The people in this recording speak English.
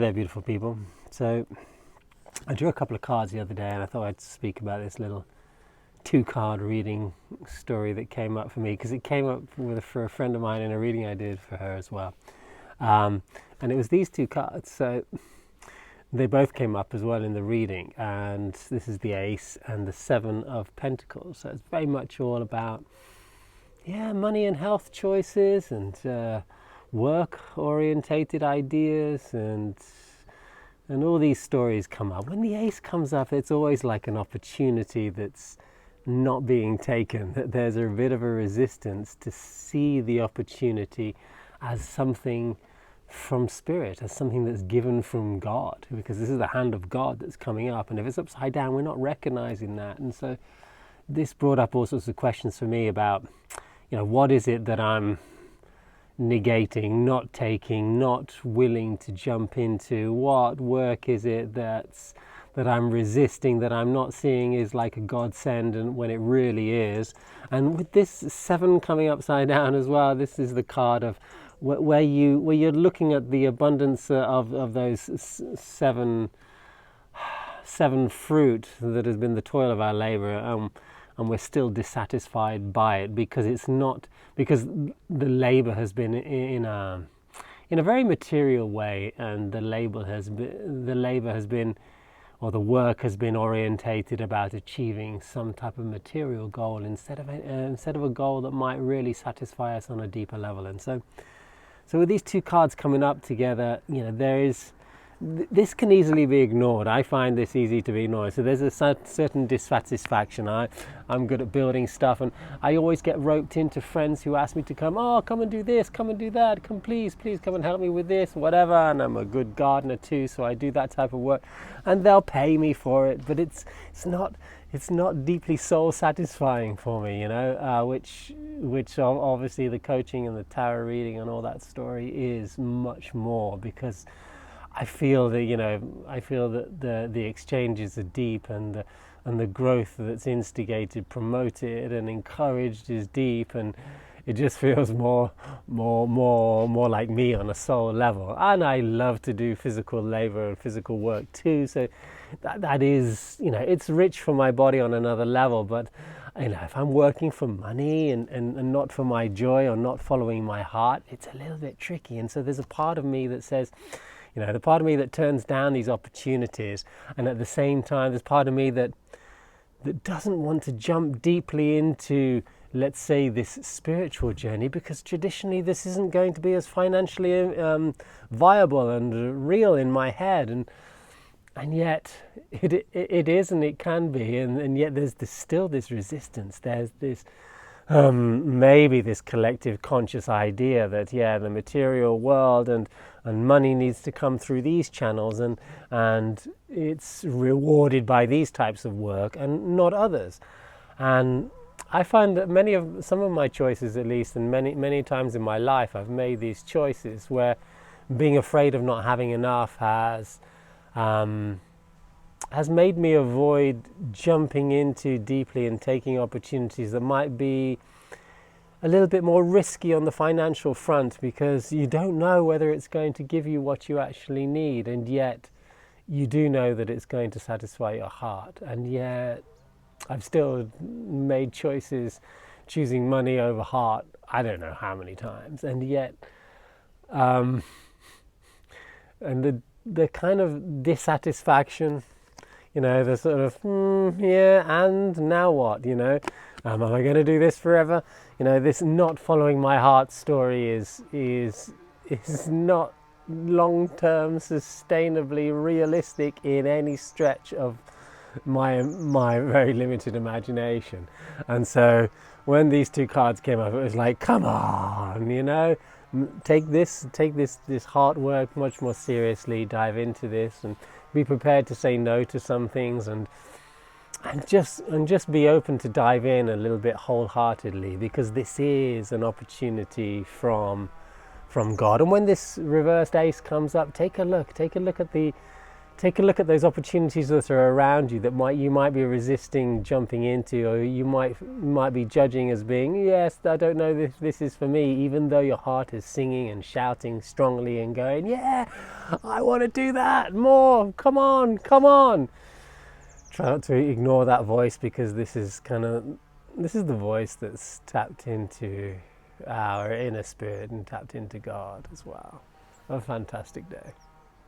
There, beautiful people. So I drew a couple of cards the other day, and I thought I'd speak about this little 2-card reading story that came up for me, because it came up for a friend of mine in a reading I did for her as well. And it was these 2 cards. So they both came up as well in the reading, and this is the Ace and the 7 of Pentacles. So it's very much all about money and health choices, and work-orientated ideas, and all these stories come up. When the Ace comes up, it's always like an opportunity that's not being taken, that there's a bit of a resistance to see the opportunity as something from Spirit, as something that's given from God, because this is the hand of God that's coming up, and if it's upside down, we're not recognizing that. And so this brought up all sorts of questions for me about, what is it that I'm negating, not taking, not willing to jump into? What work is it that I'm resisting, that I'm not seeing is like a godsend, and when it really is? And with this 7 coming upside down as well, this is the card of where you're looking at the abundance of those seven fruit that has been the toil of our labor, and we're still dissatisfied by it because the labor has been in a very material way, and the labor has been, or the work has been orientated about achieving some type of material goal instead of a goal that might really satisfy us on a deeper level. And so with these 2 cards coming up together, this can easily be ignored. I find this easy to be ignored. So there's a certain dissatisfaction. I'm good at building stuff, and I always get roped into friends who ask me to come and do this, come and do that, please come and help me with this, whatever. And I'm a good gardener too, so I do that type of work, and they'll pay me for it, but it's not deeply soul satisfying for me, which obviously the coaching and the tarot reading and all that story is much more, because I feel that the exchanges are deep, and the growth that's instigated, promoted, and encouraged is deep, and it just feels more like me on a soul level. And I love to do physical labor and physical work too. So that is, it's rich for my body on another level. But if I'm working for money and not for my joy, or not following my heart, it's a little bit tricky. And so there's a part of me that says, the part of me that turns down these opportunities, and at the same time there's part of me that doesn't want to jump deeply into, let's say, this spiritual journey, because traditionally this isn't going to be as financially viable and real in my head, and yet it is, and it can be, and yet there's still this resistance. There's this maybe this collective conscious idea that the material world and money needs to come through these channels, and it's rewarded by these types of work and not others. And I find that some of my choices, at least, and many times in my life, I've made these choices where being afraid of not having enough has made me avoid jumping into deeply and taking opportunities that might be a little bit more risky on the financial front, because you don't know whether it's going to give you what you actually need, and yet you do know that it's going to satisfy your heart. And yet I've still made choices choosing money over heart, I don't know how many times, and yet and the kind of dissatisfaction, the sort of and now what, am I going to do this forever? This not following my heart story is not long-term sustainably realistic in any stretch of my very limited imagination. And so when these 2 cards came up, it was like, come on, take this heart work much more seriously, dive into this, and be prepared to say no to some things, and just be open to dive in a little bit wholeheartedly, because this is an opportunity from God. And when this reversed Ace comes up, take a look at the take a look at those opportunities that are around you that you might be resisting jumping into, or you might be judging as being, yes, I don't know if this is for me, even though your heart is singing and shouting strongly and going, yeah, I want to do that more, come on, come on. Try not to ignore that voice, because this is the voice that's tapped into our inner spirit and tapped into God as well. Have a fantastic day.